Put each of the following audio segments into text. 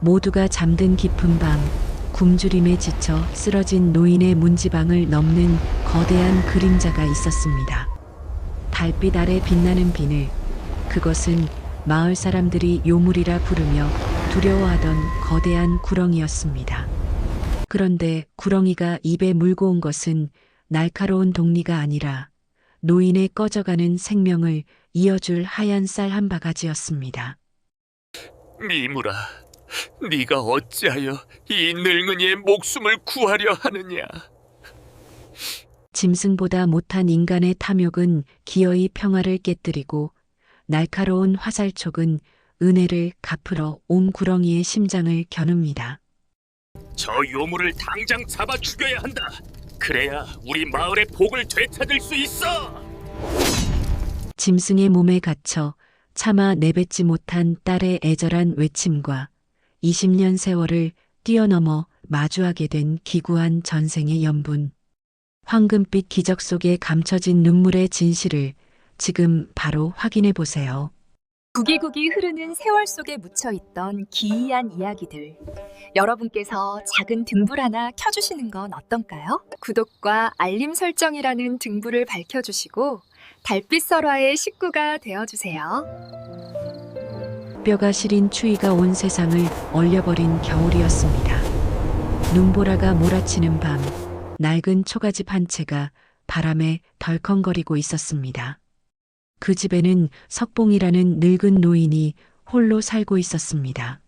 모두가 잠든 깊은 밤, 굶주림에 지쳐 쓰러진 노인의 문지방을 넘는 거대한 그림자가 있었습니다. 달빛 아래 빛나는 비늘, 그것은 마을 사람들이 요물이라 부르며 두려워하던 거대한 구렁이였습니다. 그런데 구렁이가 입에 물고 온 것은 날카로운 독리가 아니라 노인의 꺼져가는 생명을 이어줄 하얀 쌀 한 바가지였습니다. 미무라, 네가 어찌하여 이 늙은이의 목숨을 구하려 하느냐? 짐승보다 못한 인간의 탐욕은 기어이 평화를 깨뜨리고 날카로운 화살촉은 은혜를 갚으러 온 구렁이의 심장을 겨눕니다. 저 요물을 당장 잡아 죽여야 한다. 그래야 우리 마을의 복을 되찾을 수 있어. 짐승의 몸에 갇혀 차마 내뱉지 못한 딸의 애절한 외침과 20년 세월을 뛰어넘어 마주하게 된 기구한 전생의 연분. 황금빛 기적 속에 감춰진 눈물의 진실을 지금 바로 확인해 보세요. 구기구기 흐르는 세월 속에 묻혀있던 기이한 이야기들. 여러분께서 작은 등불 하나 켜주시는 건 어떤가요? 구독과 알림 설정이라는 등불을 밝혀주시고 달빛 설화의 식구가 되어주세요. 뼈가 시린 추위가 온 세상을 얼려버린 겨울이었습니다. 눈보라가 몰아치는 밤, 낡은 초가집 한 채가 바람에 덜컹거리고 있었습니다. 그 집에는 석봉이라는 늙은 노인이 홀로 살고 있었습니다.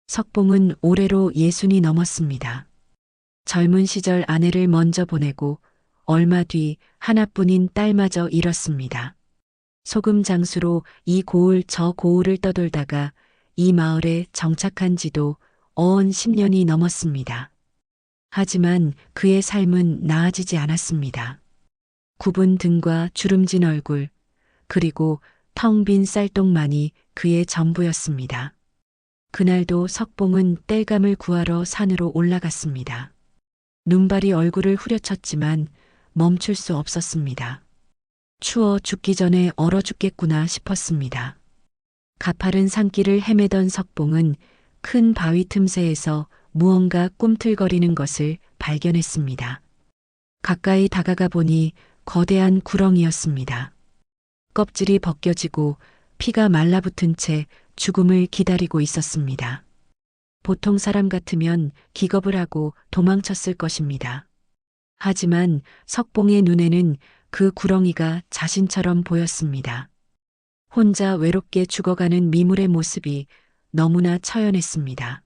석봉은 올해로 60이 넘었습니다. 젊은 시절 아내를 먼저 보내고 얼마 뒤 하나뿐인 딸마저 잃었습니다. 소금 장수로 이 고을 저 고을을 떠돌다가 이 마을에 정착한 지도 어언 10년이 넘었습니다. 하지만 그의 삶은 나아지지 않았습니다. 굽은 등과 주름진 얼굴, 그리고 텅 빈 쌀통만이 그의 전부였습니다. 그날도 석봉은 땔감을 구하러 산으로 올라갔습니다. 눈발이 얼굴을 후려쳤지만 멈출 수 없었습니다. 추워 죽기 전에 얼어 죽겠구나 싶었습니다. 가파른 산길을 헤매던 석봉은 큰 바위 틈새에서 무언가 꿈틀거리는 것을 발견했습니다. 가까이 다가가 보니 거대한 구렁이였습니다. 껍질이 벗겨지고 피가 말라붙은 채 죽음을 기다리고 있었습니다. 보통 사람 같으면 기겁을 하고 도망쳤을 것입니다. 하지만 석봉의 눈에는 그 구렁이가 자신처럼 보였습니다. 혼자 외롭게 죽어가는 미물의 모습이 너무나 처연했습니다.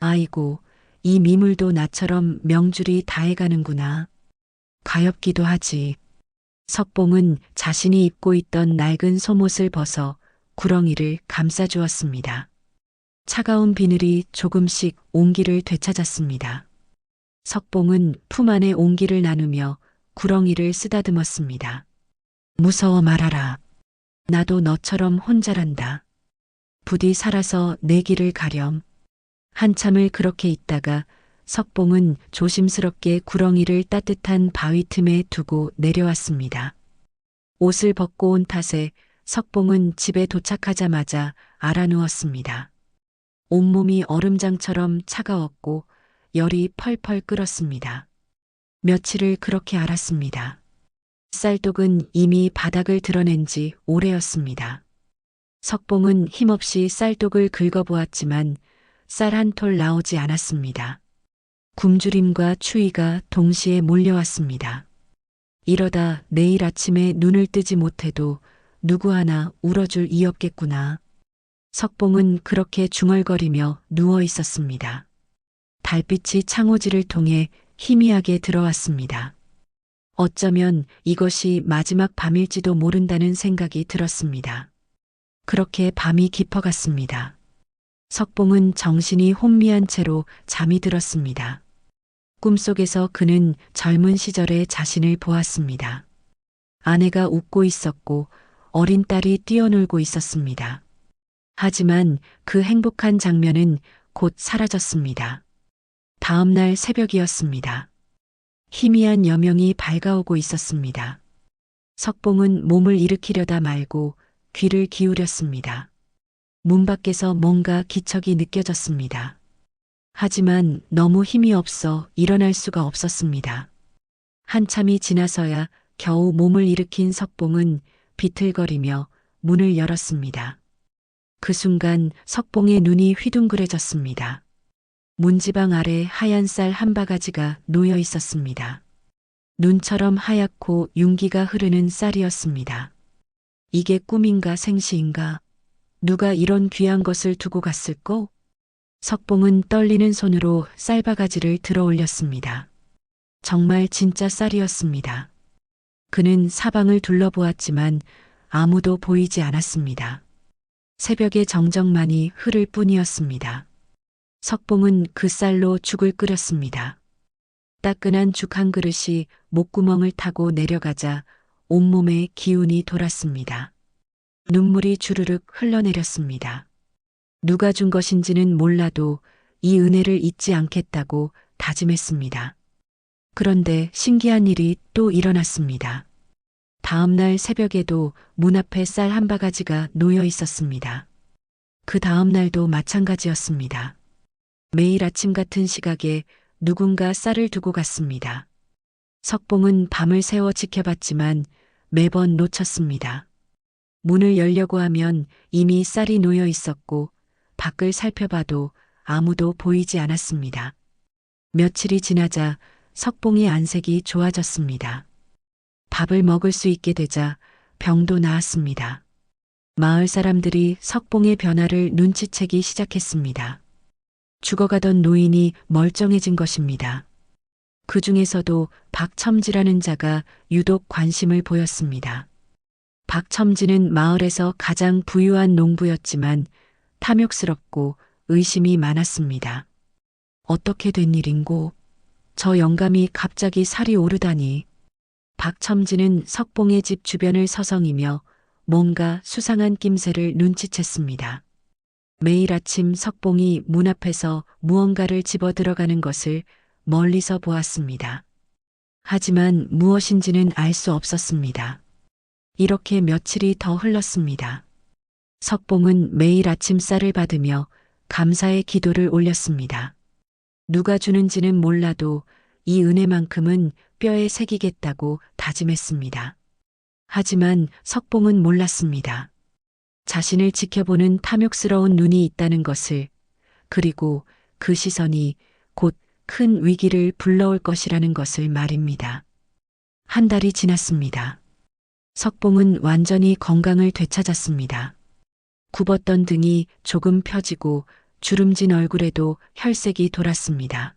아이고, 이 미물도 나처럼 명줄이 다해가는구나. 가엾기도 하지. 석봉은 자신이 입고 있던 낡은 속옷을 벗어 구렁이를 감싸주었습니다. 차가운 비늘이 조금씩 온기를 되찾았습니다. 석봉은 품 안의 온기를 나누며 구렁이를 쓰다듬었습니다. 무서워 말아라. 나도 너처럼 혼자란다. 부디 살아서 내 길을 가렴. 한참을 그렇게 있다가 석봉은 조심스럽게 구렁이를 따뜻한 바위 틈에 두고 내려왔습니다. 옷을 벗고 온 탓에 석봉은 집에 도착하자마자 알아누웠습니다. 온몸이 얼음장처럼 차가웠고 열이 펄펄 끓었습니다. 며칠을 그렇게 앓았습니다. 쌀독은 이미 바닥을 드러낸 지 오래였습니다. 석봉은 힘없이 쌀독을 긁어보았지만 쌀 한 톨 나오지 않았습니다. 굶주림과 추위가 동시에 몰려왔습니다. 이러다 내일 아침에 눈을 뜨지 못해도 누구 하나 울어줄 이 없겠구나. 석봉은 그렇게 중얼거리며 누워 있었습니다. 달빛이 창호지를 통해 희미하게 들어왔습니다. 어쩌면 이것이 마지막 밤일지도 모른다는 생각이 들었습니다. 그렇게 밤이 깊어갔습니다. 석봉은 정신이 혼미한 채로 잠이 들었습니다. 꿈속에서 그는 젊은 시절의 자신을 보았습니다. 아내가 웃고 있었고 어린 딸이 뛰어놀고 있었습니다. 하지만 그 행복한 장면은 곧 사라졌습니다. 다음 날 새벽이었습니다. 희미한 여명이 밝아오고 있었습니다. 석봉은 몸을 일으키려다 말고 귀를 기울였습니다. 문 밖에서 뭔가 기척이 느껴졌습니다. 하지만 너무 힘이 없어 일어날 수가 없었습니다. 한참이 지나서야 겨우 몸을 일으킨 석봉은 비틀거리며 문을 열었습니다. 그 순간 석봉의 눈이 휘둥그레졌습니다. 문지방 아래 하얀 쌀 한 바가지가 놓여 있었습니다. 눈처럼 하얗고 윤기가 흐르는 쌀이었습니다. 이게 꿈인가 생시인가? 누가 이런 귀한 것을 두고 갔을꼬? 석봉은 떨리는 손으로 쌀바가지를 들어 올렸습니다. 정말 진짜 쌀이었습니다. 그는 사방을 둘러보았지만 아무도 보이지 않았습니다. 새벽의 정적만이 흐를 뿐이었습니다. 석봉은 그 쌀로 죽을 끓였습니다. 따끈한 죽 한 그릇이 목구멍을 타고 내려가자 온몸에 기운이 돌았습니다. 눈물이 주르륵 흘러내렸습니다. 누가 준 것인지는 몰라도 이 은혜를 잊지 않겠다고 다짐했습니다. 그런데 신기한 일이 또 일어났습니다. 다음 날 새벽에도 문 앞에 쌀 한 바가지가 놓여 있었습니다. 그 다음 날도 마찬가지였습니다. 매일 아침 같은 시각에 누군가 쌀을 두고 갔습니다. 석봉은 밤을 새워 지켜봤지만 매번 놓쳤습니다. 문을 열려고 하면 이미 쌀이 놓여 있었고 밖을 살펴봐도 아무도 보이지 않았습니다. 며칠이 지나자 석봉의 안색이 좋아졌습니다. 밥을 먹을 수 있게 되자 병도 나았습니다. 마을 사람들이 석봉의 변화를 눈치채기 시작했습니다. 죽어가던 노인이 멀쩡해진 것입니다. 그 중에서도 박첨지라는 자가 유독 관심을 보였습니다. 박첨지는 마을에서 가장 부유한 농부였지만 탐욕스럽고 의심이 많았습니다. 어떻게 된 일인고? 저 영감이 갑자기 살이 오르다니. 박첨지는 석봉의 집 주변을 서성이며 뭔가 수상한 낌새를 눈치챘습니다. 매일 아침 석봉이 문 앞에서 무언가를 집어 들어가는 것을 멀리서 보았습니다. 하지만 무엇인지는 알 수 없었습니다. 이렇게 며칠이 더 흘렀습니다. 석봉은 매일 아침 쌀을 받으며 감사의 기도를 올렸습니다. 누가 주는지는 몰라도 이 은혜만큼은 뼈에 새기겠다고 다짐했습니다. 하지만 석봉은 몰랐습니다. 자신을 지켜보는 탐욕스러운 눈이 있다는 것을, 그리고 그 시선이 곧 큰 위기를 불러올 것이라는 것을 말입니다. 한 달이 지났습니다. 석봉은 완전히 건강을 되찾았습니다. 굽었던 등이 조금 펴지고 주름진 얼굴에도 혈색이 돌았습니다.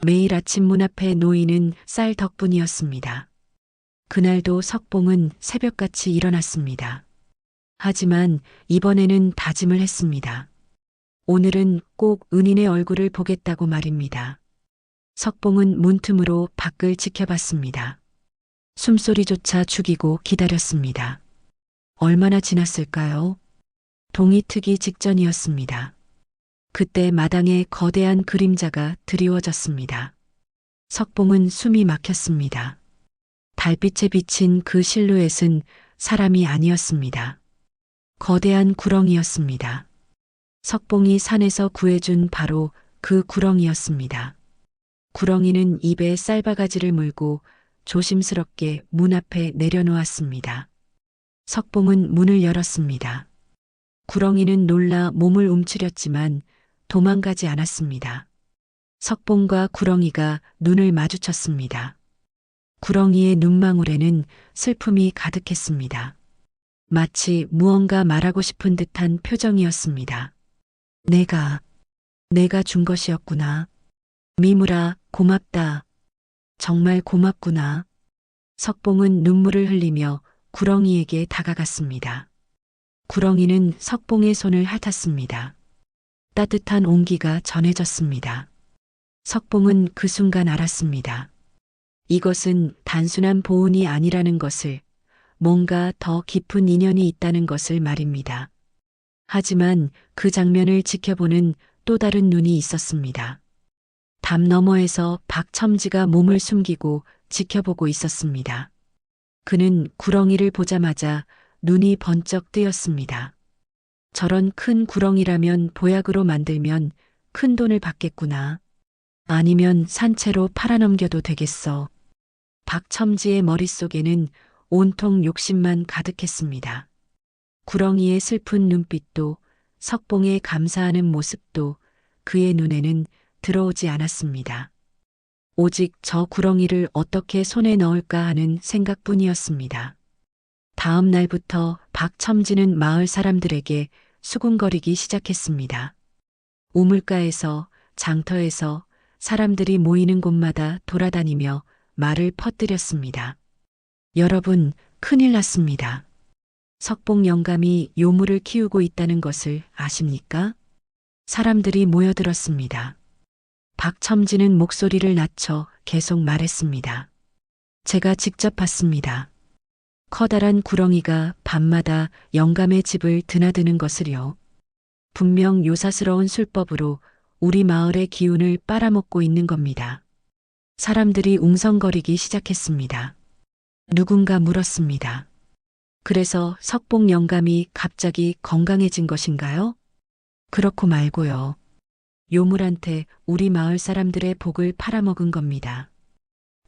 매일 아침 문 앞에 놓이는 쌀 덕분이었습니다. 그날도 석봉은 새벽같이 일어났습니다. 하지만 이번에는 다짐을 했습니다. 오늘은 꼭 은인의 얼굴을 보겠다고 말입니다. 석봉은 문틈으로 밖을 지켜봤습니다. 숨소리조차 죽이고 기다렸습니다. 얼마나 지났을까요? 동이 트기 직전이었습니다. 그때 마당에 거대한 그림자가 드리워졌습니다. 석봉은 숨이 막혔습니다. 달빛에 비친 그 실루엣은 사람이 아니었습니다. 거대한 구렁이였습니다. 석봉이 산에서 구해준 바로 그 구렁이였습니다. 구렁이는 입에 쌀바가지를 물고 조심스럽게 문 앞에 내려놓았습니다. 석봉은 문을 열었습니다. 구렁이는 놀라 몸을 움츠렸지만 도망가지 않았습니다. 석봉과 구렁이가 눈을 마주쳤습니다. 구렁이의 눈망울에는 슬픔이 가득했습니다. 마치 무언가 말하고 싶은 듯한 표정이었습니다. 내가 준 것이었구나. 미물아, 고맙다. 정말 고맙구나. 석봉은 눈물을 흘리며 구렁이에게 다가갔습니다. 구렁이는 석봉의 손을 핥았습니다. 따뜻한 온기가 전해졌습니다. 석봉은 그 순간 알았습니다. 이것은 단순한 보은이 아니라는 것을, 뭔가 더 깊은 인연이 있다는 것을 말입니다. 하지만 그 장면을 지켜보는 또 다른 눈이 있었습니다. 담 너머에서 박첨지가 몸을 숨기고 지켜보고 있었습니다. 그는 구렁이를 보자마자 눈이 번쩍 뜨였습니다. 저런 큰 구렁이라면 보약으로 만들면 큰 돈을 받겠구나. 아니면 산채로 팔아넘겨도 되겠어. 박첨지의 머릿속에는 온통 욕심만 가득했습니다. 구렁이의 슬픈 눈빛도 석봉의 감사하는 모습도 그의 눈에는 들어오지 않았습니다. 오직 저 구렁이를 어떻게 손에 넣을까 하는 생각뿐이었습니다. 다음 날부터 박첨지는 마을 사람들에게 수군거리기 시작했습니다. 우물가에서, 장터에서 사람들이 모이는 곳마다 돌아다니며 말을 퍼뜨렸습니다. 여러분, 큰일 났습니다. 석봉 영감이 요물을 키우고 있다는 것을 아십니까? 사람들이 모여들었습니다. 박첨지는 목소리를 낮춰 계속 말했습니다. 제가 직접 봤습니다. 커다란 구렁이가 밤마다 영감의 집을 드나드는 것을요. 분명 요사스러운 술법으로 우리 마을의 기운을 빨아먹고 있는 겁니다. 사람들이 웅성거리기 시작했습니다. 누군가 물었습니다. 그래서 석봉 영감이 갑자기 건강해진 것인가요? 그렇고 말고요. 요물한테 우리 마을 사람들의 복을 팔아먹은 겁니다.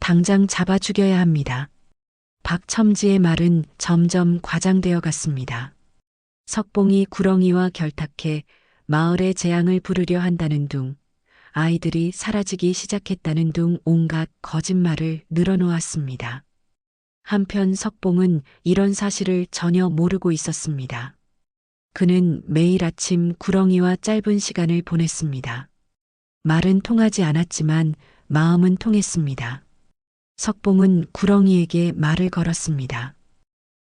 당장 잡아 죽여야 합니다. 박첨지의 말은 점점 과장되어 갔습니다. 석봉이 구렁이와 결탁해 마을의 재앙을 부르려 한다는 둥, 아이들이 사라지기 시작했다는 둥 온갖 거짓말을 늘어놓았습니다. 한편 석봉은 이런 사실을 전혀 모르고 있었습니다. 그는 매일 아침 구렁이와 짧은 시간을 보냈습니다. 말은 통하지 않았지만 마음은 통했습니다. 석봉은 구렁이에게 말을 걸었습니다.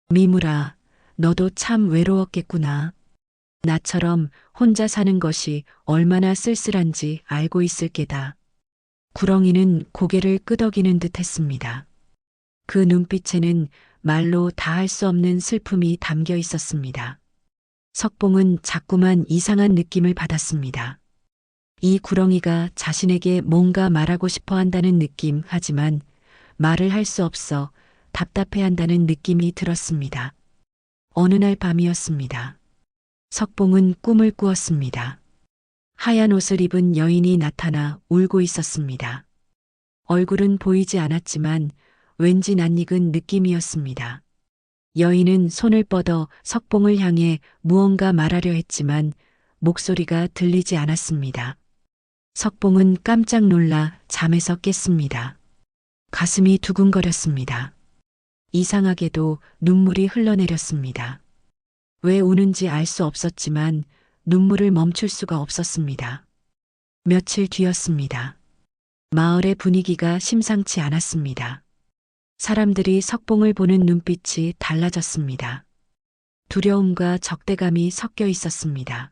미무라, 너도 참 외로웠겠구나. 나처럼 혼자 사는 것이 얼마나 쓸쓸한지 알고 있을 게다. 구렁이는 고개를 끄덕이는 듯 했습니다. 그 눈빛에는 말로 다할 수 없는 슬픔이 담겨 있었습니다. 석봉은 자꾸만 이상한 느낌을 받았습니다. 이 구렁이가 자신에게 뭔가 말하고 싶어 한다는 느낌, 하지만 말을 할 수 없어 답답해 한다는 느낌이 들었습니다. 어느 날 밤이었습니다. 석봉은 꿈을 꾸었습니다. 하얀 옷을 입은 여인이 나타나 울고 있었습니다. 얼굴은 보이지 않았지만 왠지 낯익은 느낌이었습니다. 여인은 손을 뻗어 석봉을 향해 무언가 말하려 했지만 목소리가 들리지 않았습니다. 석봉은 깜짝 놀라 잠에서 깼습니다. 가슴이 두근거렸습니다. 이상하게도 눈물이 흘러내렸습니다. 왜 우는지 알 수 없었지만 눈물을 멈출 수가 없었습니다. 며칠 뒤였습니다. 마을의 분위기가 심상치 않았습니다. 사람들이 석봉을 보는 눈빛이 달라졌습니다. 두려움과 적대감이 섞여 있었습니다.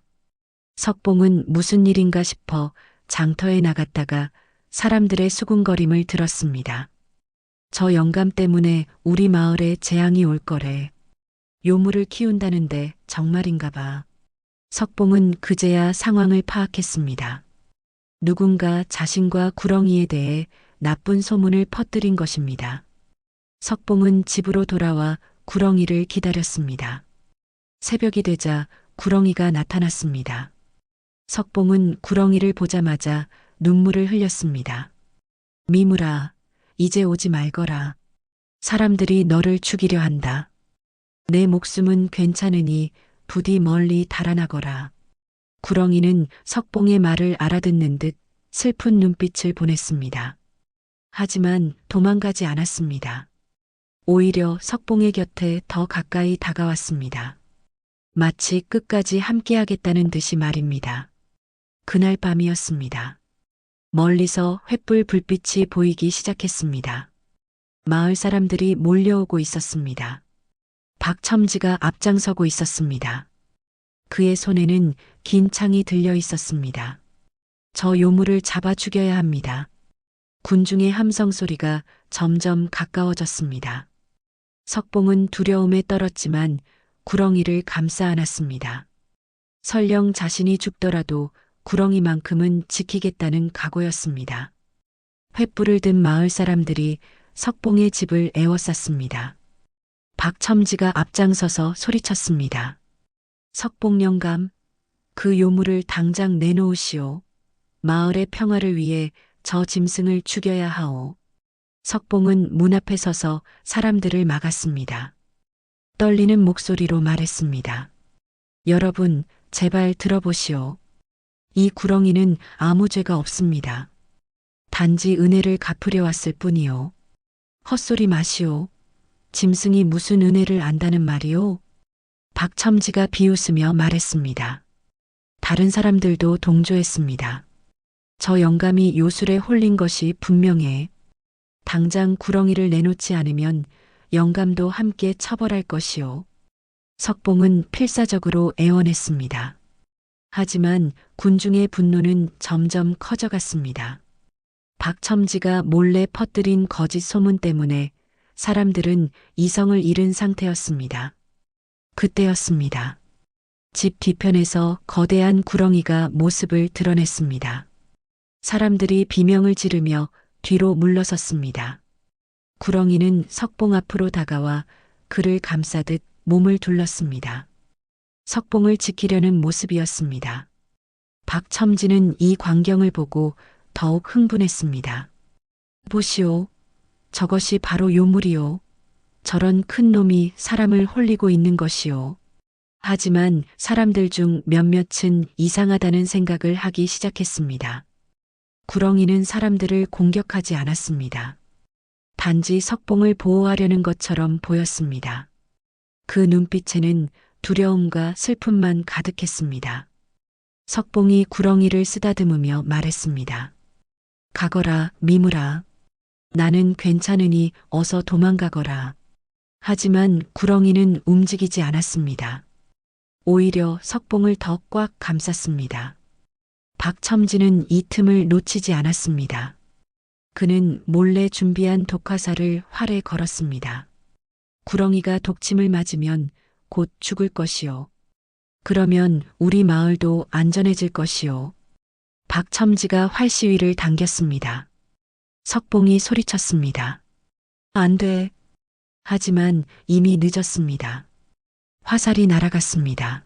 석봉은 무슨 일인가 싶어 장터에 나갔다가 사람들의 수군거림을 들었습니다. 저 영감 때문에 우리 마을에 재앙이 올 거래. 요물을 키운다는데 정말인가 봐. 석봉은 그제야 상황을 파악했습니다. 누군가 자신과 구렁이에 대해 나쁜 소문을 퍼뜨린 것입니다. 석봉은 집으로 돌아와 구렁이를 기다렸습니다. 새벽이 되자 구렁이가 나타났습니다. 석봉은 구렁이를 보자마자 눈물을 흘렸습니다. 미무라, 이제 오지 말거라. 사람들이 너를 죽이려 한다. 내 목숨은 괜찮으니 부디 멀리 달아나거라. 구렁이는 석봉의 말을 알아듣는 듯 슬픈 눈빛을 보냈습니다. 하지만 도망가지 않았습니다. 오히려 석봉의 곁에 더 가까이 다가왔습니다. 마치 끝까지 함께하겠다는 듯이 말입니다. 그날 밤이었습니다. 멀리서 횃불 불빛이 보이기 시작했습니다. 마을 사람들이 몰려오고 있었습니다. 박첨지가 앞장서고 있었습니다. 그의 손에는 긴 창이 들려 있었습니다. 저 요물을 잡아 죽여야 합니다. 군중의 함성 소리가 점점 가까워졌습니다. 석봉은 두려움에 떨었지만 구렁이를 감싸 안았습니다. 설령 자신이 죽더라도 구렁이만큼은 지키겠다는 각오였습니다. 횃불을 든 마을 사람들이 석봉의 집을 에워쌌습니다. 박첨지가 앞장서서 소리쳤습니다. 석봉 영감, 그 요물을 당장 내놓으시오. 마을의 평화를 위해 저 짐승을 죽여야 하오. 석봉은 문 앞에 서서 사람들을 막았습니다. 떨리는 목소리로 말했습니다. 여러분, 제발 들어보시오. 이 구렁이는 아무 죄가 없습니다. 단지 은혜를 갚으려 왔을 뿐이요. 헛소리 마시오. 짐승이 무슨 은혜를 안다는 말이오? 박첨지가 비웃으며 말했습니다. 다른 사람들도 동조했습니다. 저 영감이 요술에 홀린 것이 분명해. 당장 구렁이를 내놓지 않으면 영감도 함께 처벌할 것이오. 석봉은 필사적으로 애원했습니다. 하지만 군중의 분노는 점점 커져갔습니다. 박첨지가 몰래 퍼뜨린 거짓 소문 때문에 사람들은 이성을 잃은 상태였습니다. 그때였습니다. 집 뒤편에서 거대한 구렁이가 모습을 드러냈습니다. 사람들이 비명을 지르며 뒤로 물러섰습니다. 구렁이는 석봉 앞으로 다가와 그를 감싸듯 몸을 둘렀습니다. 석봉을 지키려는 모습이었습니다. 박첨지는 이 광경을 보고 더욱 흥분했습니다. 보시오. 저것이 바로 요물이오. 저런 큰 놈이 사람을 홀리고 있는 것이오. 하지만 사람들 중 몇몇은 이상하다는 생각을 하기 시작했습니다. 구렁이는 사람들을 공격하지 않았습니다. 단지 석봉을 보호하려는 것처럼 보였습니다. 그 눈빛에는 두려움과 슬픔만 가득했습니다. 석봉이 구렁이를 쓰다듬으며 말했습니다. 가거라, 미물아. 나는 괜찮으니 어서 도망가거라. 하지만 구렁이는 움직이지 않았습니다. 오히려 석봉을 더 꽉 감쌌습니다. 박첨지는 이 틈을 놓치지 않았습니다. 그는 몰래 준비한 독화살을 활에 걸었습니다. 구렁이가 독침을 맞으면 곧 죽을 것이요. 그러면 우리 마을도 안전해질 것이요. 박첨지가 활시위를 당겼습니다. 석봉이 소리쳤습니다. 안 돼. 하지만 이미 늦었습니다. 화살이 날아갔습니다.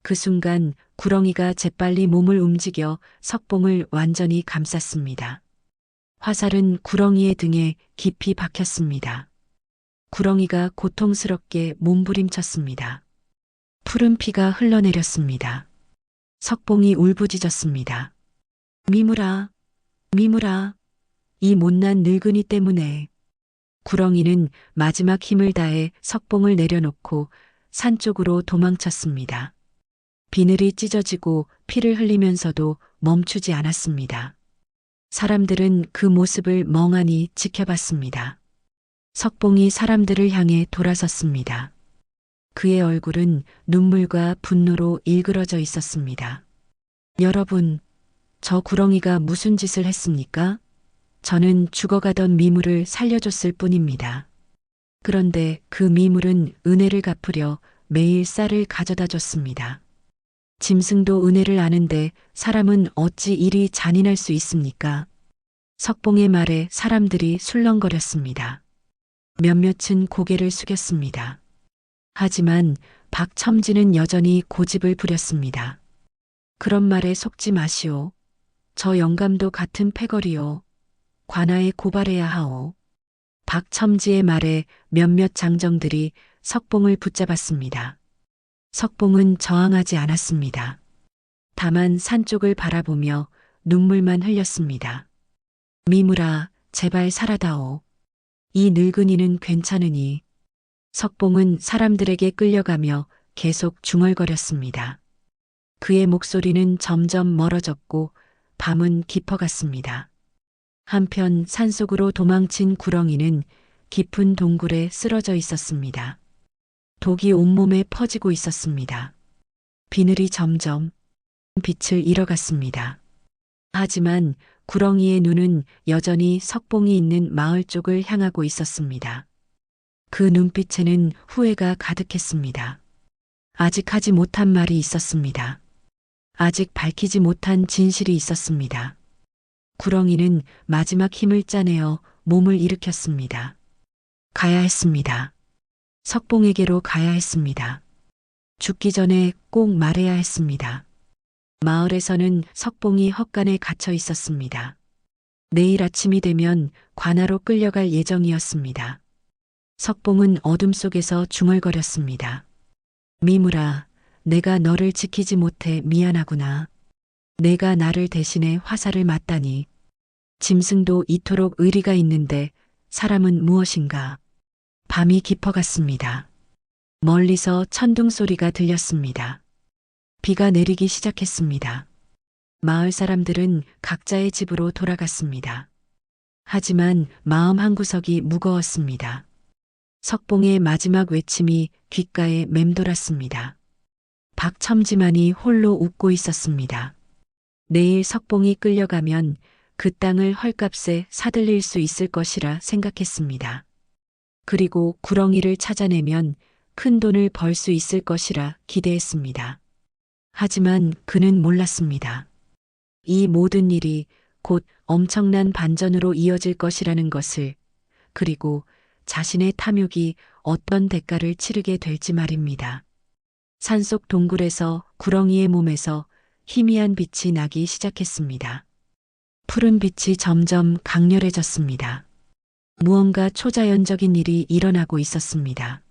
그 순간 구렁이가 재빨리 몸을 움직여 석봉을 완전히 감쌌습니다. 화살은 구렁이의 등에 깊이 박혔습니다. 구렁이가 고통스럽게 몸부림쳤습니다. 푸른 피가 흘러내렸습니다. 석봉이 울부짖었습니다. 미물아, 미물아, 이 못난 늙은이 때문에. 구렁이는 마지막 힘을 다해 석봉을 내려놓고 산 쪽으로 도망쳤습니다. 비늘이 찢어지고 피를 흘리면서도 멈추지 않았습니다. 사람들은 그 모습을 멍하니 지켜봤습니다. 석봉이 사람들을 향해 돌아섰습니다. 그의 얼굴은 눈물과 분노로 일그러져 있었습니다. 여러분, 저 구렁이가 무슨 짓을 했습니까? 저는 죽어가던 미물을 살려줬을 뿐입니다. 그런데 그 미물은 은혜를 갚으려 매일 쌀을 가져다 줬습니다. 짐승도 은혜를 아는데 사람은 어찌 이리 잔인할 수 있습니까? 석봉의 말에 사람들이 술렁거렸습니다. 몇몇은 고개를 숙였습니다. 하지만 박첨지는 여전히 고집을 부렸습니다. 그런 말에 속지 마시오. 저 영감도 같은 패거리요. 관아에 고발해야 하오. 박첨지의 말에 몇몇 장정들이 석봉을 붙잡았습니다. 석봉은 저항하지 않았습니다. 다만 산 쪽을 바라보며 눈물만 흘렸습니다. 미물아, 제발 살아다오. 이 늙은이는 괜찮으니. 석봉은 사람들에게 끌려가며 계속 중얼거렸습니다. 그의 목소리는 점점 멀어졌고 밤은 깊어갔습니다. 한편 산속으로 도망친 구렁이는 깊은 동굴에 쓰러져 있었습니다. 독이 온몸에 퍼지고 있었습니다. 비늘이 점점 빛을 잃어갔습니다. 하지만 구렁이의 눈은 여전히 석봉이 있는 마을 쪽을 향하고 있었습니다. 그 눈빛에는 후회가 가득했습니다. 아직 하지 못한 말이 있었습니다. 아직 밝히지 못한 진실이 있었습니다. 구렁이는 마지막 힘을 짜내어 몸을 일으켰습니다. 가야 했습니다. 석봉에게로 가야 했습니다. 죽기 전에 꼭 말해야 했습니다. 마을에서는 석봉이 헛간에 갇혀 있었습니다. 내일 아침이 되면 관아로 끌려갈 예정이었습니다. 석봉은 어둠 속에서 중얼거렸습니다. 미무라, 내가 너를 지키지 못해 미안하구나. 내가 나를 대신해 화살을 맞다니. 짐승도 이토록 의리가 있는데 사람은 무엇인가. 밤이 깊어갔습니다. 멀리서 천둥 소리가 들렸습니다. 비가 내리기 시작했습니다. 마을 사람들은 각자의 집으로 돌아갔습니다. 하지만 마음 한구석이 무거웠습니다. 석봉의 마지막 외침이 귓가에 맴돌았습니다. 박첨지만이 홀로 웃고 있었습니다. 내일 석봉이 끌려가면 그 땅을 헐값에 사들릴 수 있을 것이라 생각했습니다. 그리고 구렁이를 찾아내면 큰 돈을 벌 수 있을 것이라 기대했습니다. 하지만 그는 몰랐습니다. 이 모든 일이 곧 엄청난 반전으로 이어질 것이라는 것을, 그리고 자신의 탐욕이 어떤 대가를 치르게 될지 말입니다. 산속 동굴에서 구렁이의 몸에서 희미한 빛이 나기 시작했습니다. 푸른 빛이 점점 강렬해졌습니다. 무언가 초자연적인 일이 일어나고 있었습니다.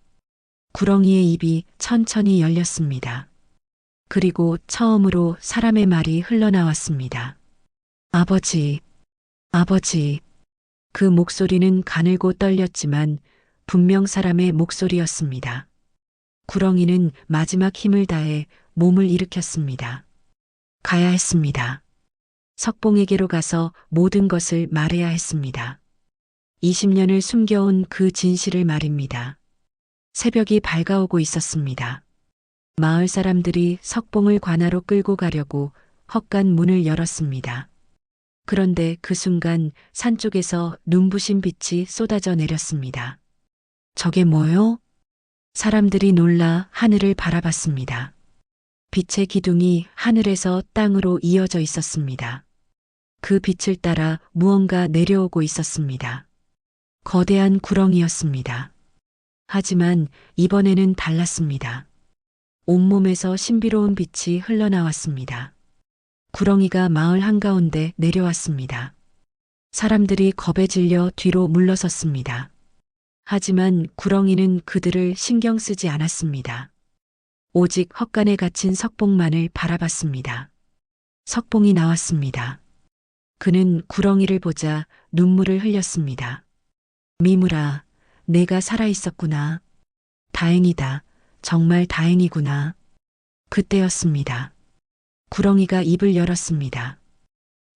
구렁이의 입이 천천히 열렸습니다. 그리고 처음으로 사람의 말이 흘러나왔습니다. 아버지, 아버지. 그 목소리는 가늘고 떨렸지만 분명 사람의 목소리였습니다. 구렁이는 마지막 힘을 다해 몸을 일으켰습니다. 가야 했습니다. 석봉에게로 가서 모든 것을 말해야 했습니다. 20년을 숨겨온 그 진실을 말입니다. 새벽이 밝아오고 있었습니다. 마을 사람들이 석봉을 관아로 끌고 가려고 헛간 문을 열었습니다. 그런데 그 순간 산 쪽에서 눈부신 빛이 쏟아져 내렸습니다. 저게 뭐요? 사람들이 놀라 하늘을 바라봤습니다. 빛의 기둥이 하늘에서 땅으로 이어져 있었습니다. 그 빛을 따라 무언가 내려오고 있었습니다. 거대한 구렁이였습니다. 하지만 이번에는 달랐습니다. 온몸에서 신비로운 빛이 흘러나왔습니다. 구렁이가 마을 한가운데 내려왔습니다. 사람들이 겁에 질려 뒤로 물러섰습니다. 하지만 구렁이는 그들을 신경 쓰지 않았습니다. 오직 헛간에 갇힌 석봉만을 바라봤습니다. 석봉이 나왔습니다. 그는 구렁이를 보자 눈물을 흘렸습니다. 미무라, 내가 살아있었구나. 다행이다. 정말 다행이구나. 그때였습니다. 구렁이가 입을 열었습니다.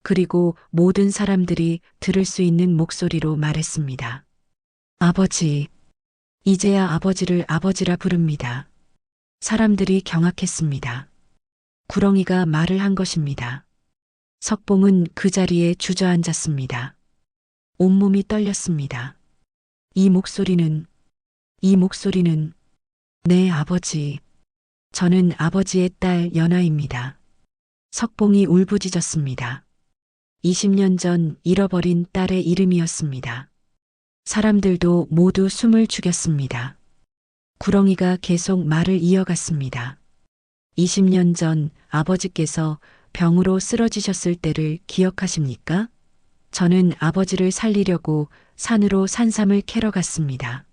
그리고 모든 사람들이 들을 수 있는 목소리로 말했습니다. 아버지. 이제야 아버지를 아버지라 부릅니다. 사람들이 경악했습니다. 구렁이가 말을 한 것입니다. 석봉은 그 자리에 주저앉았습니다. 온몸이 떨렸습니다. 이 목소리는 내 아버지. 저는 아버지의 딸 연아입니다. 석봉이 울부짖었습니다. 20년 전 잃어버린 딸의 이름이었습니다. 사람들도 모두 숨을 죽였습니다. 구렁이가 계속 말을 이어갔습니다. 20년 전 아버지께서 병으로 쓰러지셨을 때를 기억하십니까? 저는 아버지를 살리려고 산으로 산삼을 캐러 갔습니다.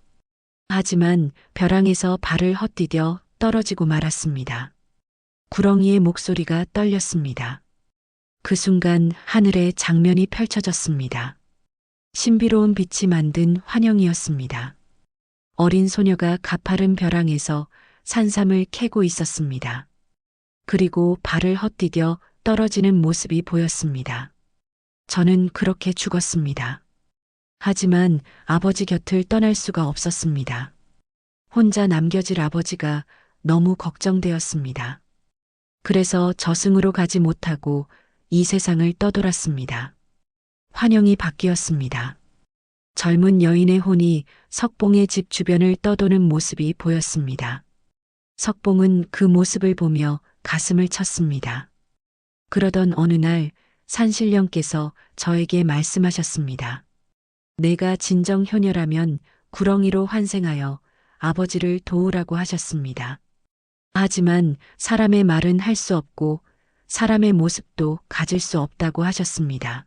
하지만 벼랑에서 발을 헛디뎌 떨어지고 말았습니다. 구렁이의 목소리가 떨렸습니다. 그 순간 하늘에 장면이 펼쳐졌습니다. 신비로운 빛이 만든 환영이었습니다. 어린 소녀가 가파른 벼랑에서 산삼을 캐고 있었습니다. 그리고 발을 헛디뎌 떨어지는 모습이 보였습니다. 저는 그렇게 죽었습니다. 하지만 아버지 곁을 떠날 수가 없었습니다. 혼자 남겨질 아버지가 너무 걱정되었습니다. 그래서 저승으로 가지 못하고 이 세상을 떠돌았습니다. 환영이 바뀌었습니다. 젊은 여인의 혼이 석봉의 집 주변을 떠도는 모습이 보였습니다. 석봉은 그 모습을 보며 가슴을 쳤습니다. 그러던 어느 날 산신령께서 저에게 말씀하셨습니다. 내가 진정 효녀라면 구렁이로 환생하여 아버지를 도우라고 하셨습니다. 하지만 사람의 말은 할 수 없고 사람의 모습도 가질 수 없다고 하셨습니다.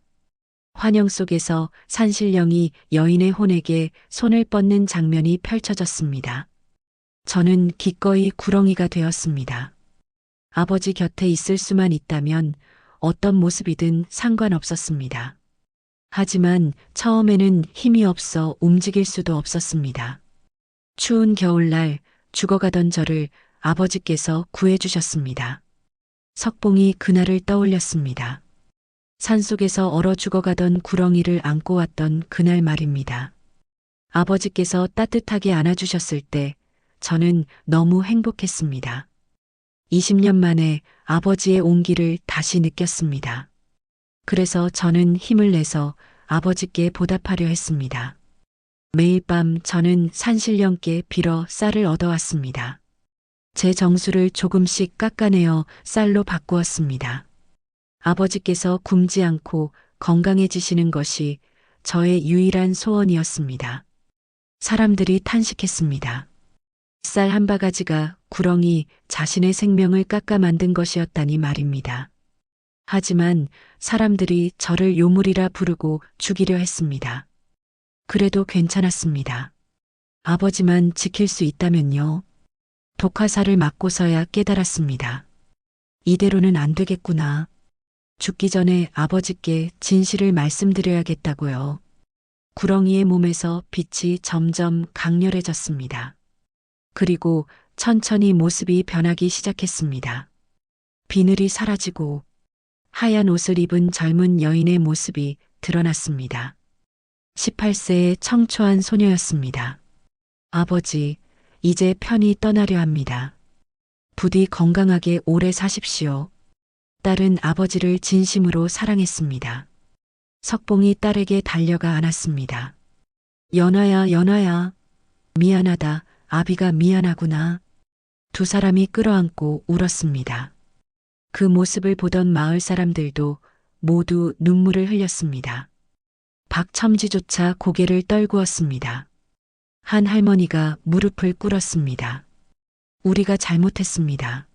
환영 속에서 산신령이 여인의 혼에게 손을 뻗는 장면이 펼쳐졌습니다. 저는 기꺼이 구렁이가 되었습니다. 아버지 곁에 있을 수만 있다면 어떤 모습이든 상관없었습니다. 하지만 처음에는 힘이 없어 움직일 수도 없었습니다. 추운 겨울날 죽어가던 저를 아버지께서 구해주셨습니다. 석봉이 그날을 떠올렸습니다. 산속에서 얼어 죽어가던 구렁이를 안고 왔던 그날 말입니다. 아버지께서 따뜻하게 안아주셨을 때 저는 너무 행복했습니다. 20년 만에 아버지의 온기를 다시 느꼈습니다. 그래서 저는 힘을 내서 아버지께 보답하려 했습니다. 매일 밤 저는 산신령께 빌어 쌀을 얻어왔습니다. 제 정수를 조금씩 깎아내어 쌀로 바꾸었습니다. 아버지께서 굶지 않고 건강해지시는 것이 저의 유일한 소원이었습니다. 사람들이 탄식했습니다. 쌀 한 바가지가 구렁이 자신의 생명을 깎아 만든 것이었다니 말입니다. 하지만 사람들이 저를 요물이라 부르고 죽이려 했습니다. 그래도 괜찮았습니다. 아버지만 지킬 수 있다면요. 독화살을 맞고서야 깨달았습니다. 이대로는 안 되겠구나. 죽기 전에 아버지께 진실을 말씀드려야겠다고요. 구렁이의 몸에서 빛이 점점 강렬해졌습니다. 그리고 천천히 모습이 변하기 시작했습니다. 비늘이 사라지고 하얀 옷을 입은 젊은 여인의 모습이 드러났습니다. 18세의 청초한 소녀였습니다. 아버지, 이제 편히 떠나려 합니다. 부디 건강하게 오래 사십시오. 딸은 아버지를 진심으로 사랑했습니다. 석봉이 딸에게 달려가 안았습니다. 연아야, 연아야. 미안하다. 아비가 미안하구나. 두 사람이 끌어안고 울었습니다. 그 모습을 보던 마을 사람들도 모두 눈물을 흘렸습니다. 박첨지조차 고개를 떨구었습니다. 한 할머니가 무릎을 꿇었습니다. 우리가 잘못했습니다.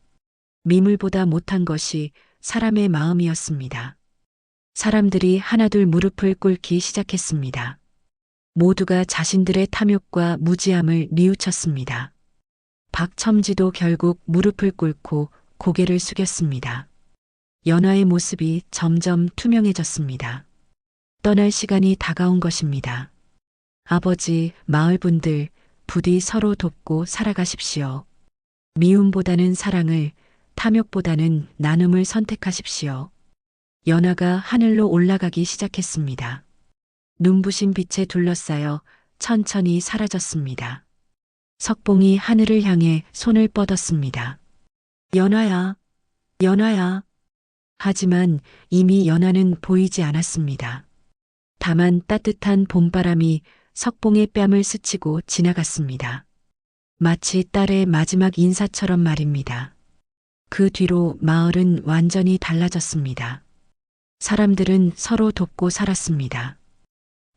미물보다 못한 것이 사람의 마음이었습니다. 사람들이 하나둘 무릎을 꿇기 시작했습니다. 모두가 자신들의 탐욕과 무지함을 뉘우쳤습니다. 박첨지도 결국 무릎을 꿇고 고개를 숙였습니다. 연화의 모습이 점점 투명해졌습니다. 떠날 시간이 다가온 것입니다. 아버지, 마을분들, 부디 서로 돕고 살아가십시오. 미움보다는 사랑을, 탐욕보다는 나눔을 선택하십시오. 연화가 하늘로 올라가기 시작했습니다. 눈부신 빛에 둘러싸여 천천히 사라졌습니다. 석봉이 하늘을 향해 손을 뻗었습니다. 연화야, 연화야. 하지만 이미 연화는 보이지 않았습니다. 다만 따뜻한 봄바람이 석봉의 뺨을 스치고 지나갔습니다. 마치 딸의 마지막 인사처럼 말입니다. 그 뒤로 마을은 완전히 달라졌습니다. 사람들은 서로 돕고 살았습니다.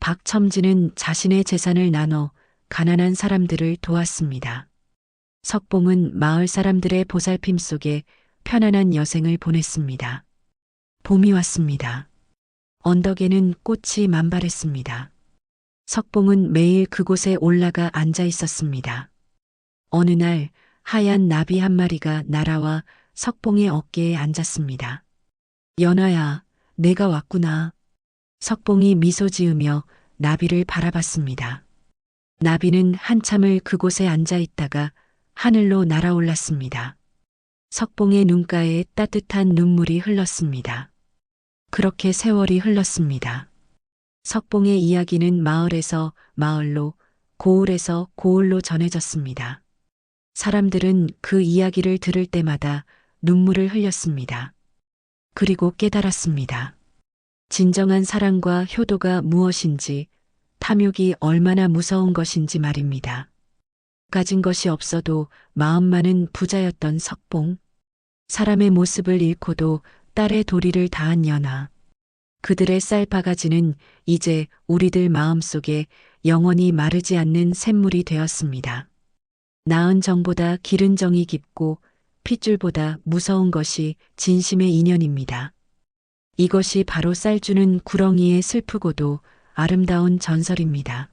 박첨지는 자신의 재산을 나눠 가난한 사람들을 도왔습니다. 석봉은 마을 사람들의 보살핌 속에 편안한 여생을 보냈습니다. 봄이 왔습니다. 언덕에는 꽃이 만발했습니다. 석봉은 매일 그곳에 올라가 앉아 있었습니다. 어느 날 하얀 나비 한 마리가 날아와 석봉의 어깨에 앉았습니다. 연아야, 내가 왔구나. 석봉이 미소 지으며 나비를 바라봤습니다. 나비는 한참을 그곳에 앉아 있다가 하늘로 날아올랐습니다. 석봉의 눈가에 따뜻한 눈물이 흘렀습니다. 그렇게 세월이 흘렀습니다. 석봉의 이야기는 마을에서 마을로, 고을에서 고을로 전해졌습니다. 사람들은 그 이야기를 들을 때마다 눈물을 흘렸습니다. 그리고 깨달았습니다. 진정한 사랑과 효도가 무엇인지, 탐욕이 얼마나 무서운 것인지 말입니다. 가진 것이 없어도 마음만은 부자였던 석봉. 사람의 모습을 잃고도 딸의 도리를 다한 연하. 그들의 쌀 바가지는 이제 우리들 마음속에 영원히 마르지 않는 샘물이 되었습니다. 나은 정보다 기른 정이 깊고 핏줄보다 무서운 것이 진심의 인연입니다. 이것이 바로 쌀 주는 구렁이의 슬프고도 아름다운 전설입니다.